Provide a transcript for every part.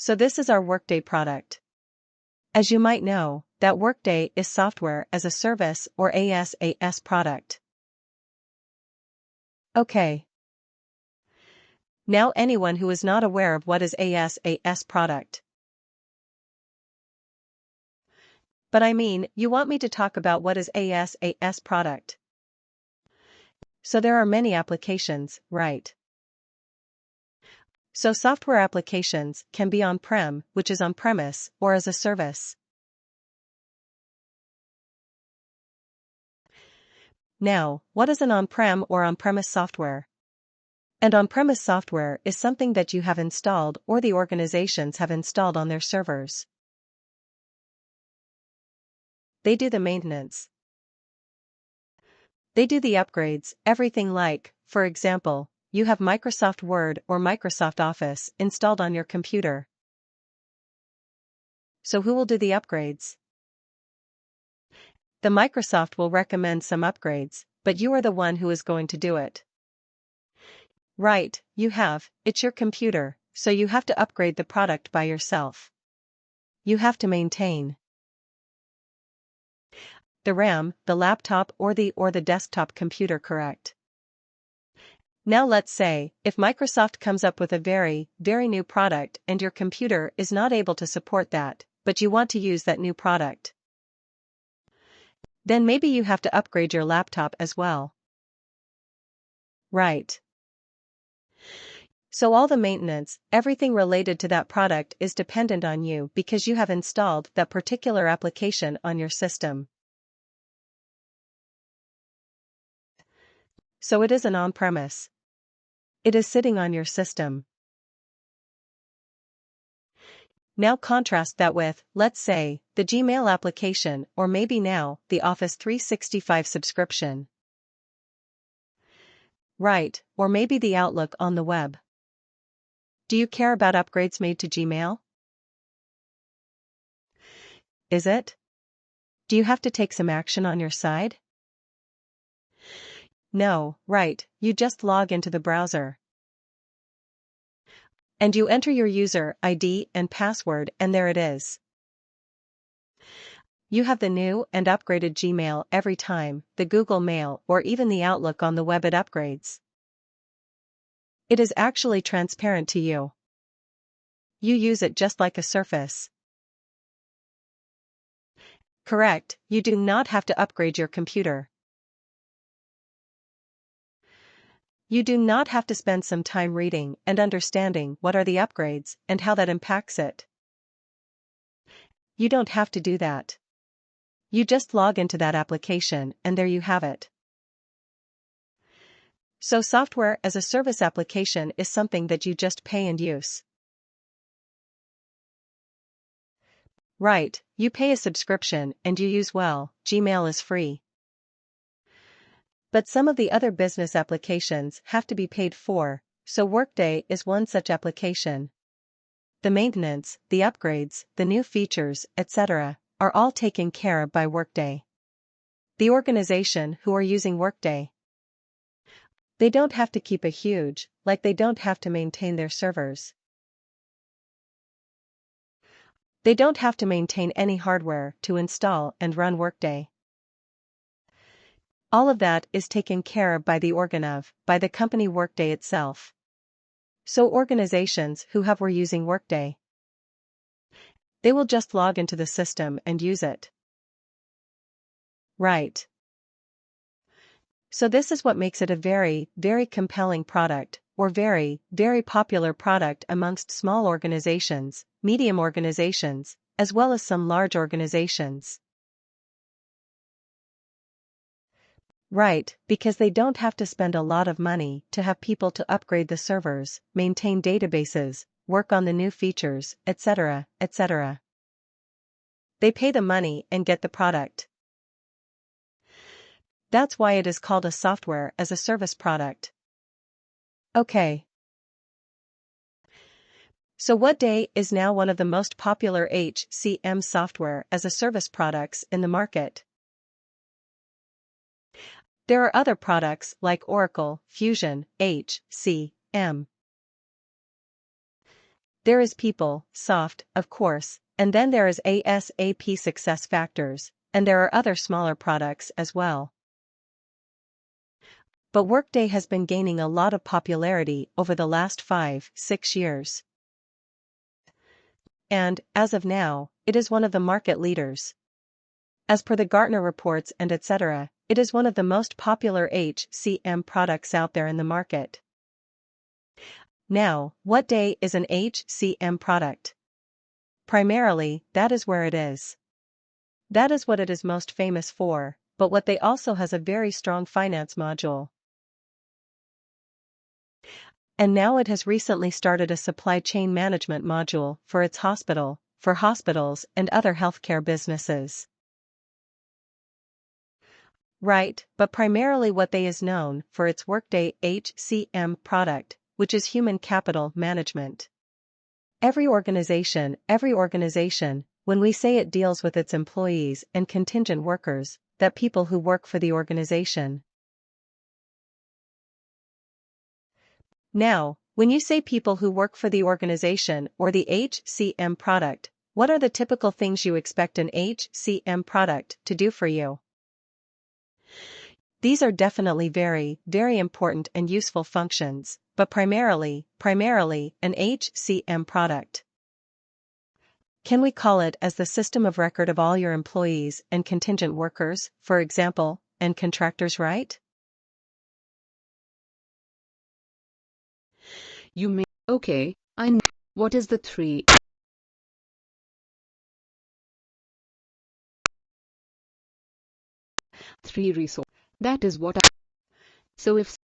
So this is our Workday product. As you might know, that Workday is software as a service or SaaS product. Okay. Now anyone who is not aware of what is SaaS product. But I mean, you want me to talk about what is SaaS product. So there are many applications, right? So software applications can be on-prem, which is on-premise, or as a service. Now, what is an on-prem or on-premise software? And on-premise software is something that you have installed or the organizations have installed on their servers. They do the maintenance. They do the upgrades, everything like, for example, you have Microsoft Word or Microsoft Office installed on your computer. So who will do the upgrades? The Microsoft will recommend some upgrades, but you are the one who is going to do it. Right, it's your computer, so you have to upgrade the product by yourself. You have to maintain the RAM, the laptop or the desktop computer, correct? Now let's say, if Microsoft comes up with a very new product and your computer is not able to support that, but you want to use that new product. Then maybe you have to upgrade your laptop as well. Right. So all the maintenance, everything related to that product is dependent on you because you have installed that particular application on your system. So it is an on-premise. It is sitting on your system. Now contrast that with, let's say, the Gmail application or maybe now, the Office 365 subscription. Right, or maybe the Outlook on the web. Do you care about upgrades made to Gmail? Is it? Do you have to take some action on your side? No, right, you just log into the browser. And you enter your user ID and password and there it is. You have the new and upgraded Gmail every time, the Google Mail or even the Outlook on the web it upgrades. It is actually transparent to you. You use it just like a Surface. Correct, you do not have to upgrade your computer. You do not have to spend some time reading and understanding what are the upgrades and how that impacts it. You don't have to do that. You just log into that application and there you have it. So software as a service application is something that you just pay and use. Right, you pay a subscription and you use Gmail is free. But some of the other business applications have to be paid for, so Workday is one such application. The maintenance, the upgrades, the new features, etc., are all taken care of by Workday. The organization who are using Workday, they don't have to keep a huge, like they don't have to maintain their servers. They don't have to maintain any hardware to install and run Workday. All of that is taken care of by by the company Workday itself. So organizations who were using Workday, they will just log into the system and use it. Right. So this is what makes it a very compelling product, or very popular product amongst small organizations, medium organizations, as well as some large organizations. Right, because they don't have to spend a lot of money to have people to upgrade the servers, maintain databases, work on the new features, etc., etc. They pay the money and get the product. That's why it is called a software as a service product. Okay. So Workday is now one of the most popular HCM software as a service products in the market. There are other products like Oracle, Fusion, HCM. There is people, soft, of course, and then there is ASAP success factors, and there are other smaller products as well. But Workday has been gaining a lot of popularity over the last 5-6 years. And, as of now, it is one of the market leaders. As per the Gartner reports and etc., it is one of the most popular HCM products out there in the market. Now, what day is an HCM product? Primarily, that is where it is. That is what it is most famous for, but what they also has a very strong finance module. And now it has recently started a supply chain management module for its hospital, for hospitals and other healthcare businesses. Right, but primarily what they is known for its Workday HCM product, which is human capital management. Every organization, when we say it deals with its employees and contingent workers, that people who work for the organization. Now, when you say people who work for the organization or the HCM product, what are the typical things you expect an HCM product to do for you? These are definitely very, very important and useful functions, but primarily, an HCM product. Can we call it as the system of record of all your employees and contingent workers, for example, and contractors, right? You may. Okay, I know. What is the three resource? That is what I. So if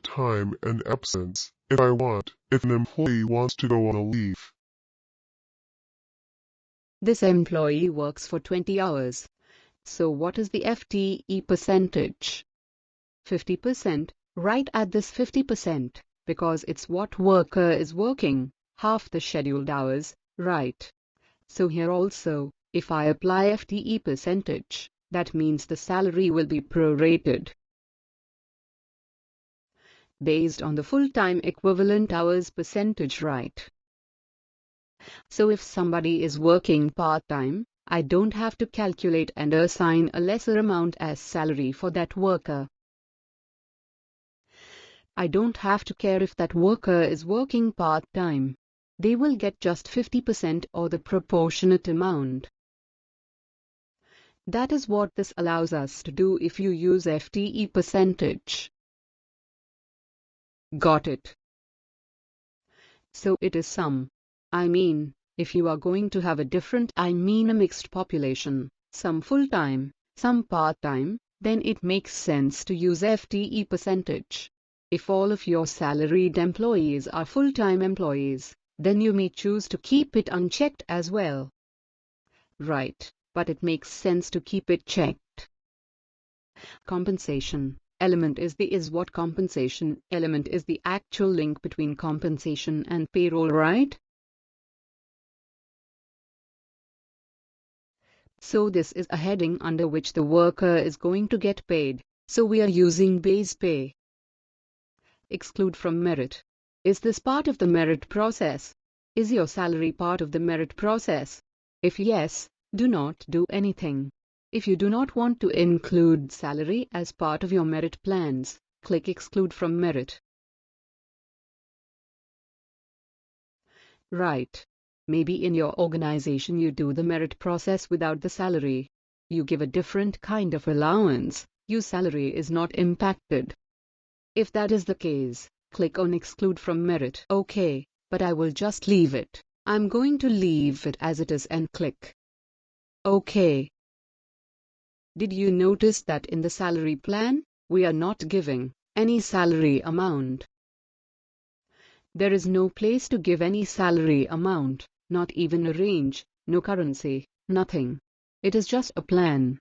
time and absence, if an employee wants to go on a leave. this employee works for 20 hours, so what is the FTE percentage? 50%, right at this 50%, because it's what worker is working, half the scheduled hours, right? So here also, if I apply FTE percentage, that means the salary will be prorated based on the full-time equivalent hours percentage, right? So if somebody is working part-time, I don't have to calculate and assign a lesser amount as salary for that worker. I don't have to care if that worker is working part-time. They will get just 50% or the proportionate amount. That is what this allows us to do if you use FTE percentage. Got it? So it is some. If you are going to have a mixed population, some full-time, some part-time, then it makes sense to use FTE percentage. If all of your salaried employees are full-time employees, then you may choose to keep it unchecked as well. Right, but it makes sense to keep it checked. Compensation element is what compensation element is the actual link between compensation and payroll, right? So this is a heading under which the worker is going to get paid, so we are using base pay. Exclude from merit. Is this part of the merit process? Is your salary part of the merit process? If yes, do not do anything. If you do not want to include salary as part of your merit plans, click exclude from merit. Right. Maybe in your organization you do the merit process without the salary. You give a different kind of allowance, your salary is not impacted. If that is the case, click on exclude from merit. Okay, but I will just leave it. I'm going to leave it as it is and click OK. Did you notice that in the salary plan, we are not giving any salary amount? There is no place to give any salary amount, not even a range, no currency, nothing. It is just a plan.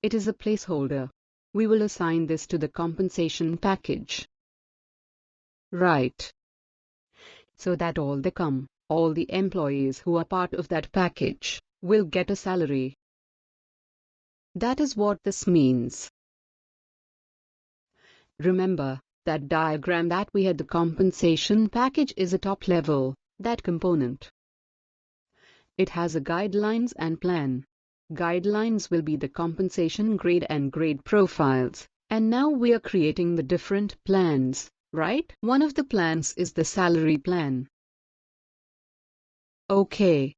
It is a placeholder. We will assign this to the compensation package. Right. So that all the employees who are part of that package, will get a salary. That is what this means. Remember, That diagram that we had, the compensation package, is a top level, that component. It has a guidelines and plan. Guidelines will be the compensation grade and grade profiles. And now we are creating the different plans, right? One of the plans is the salary plan. Okay,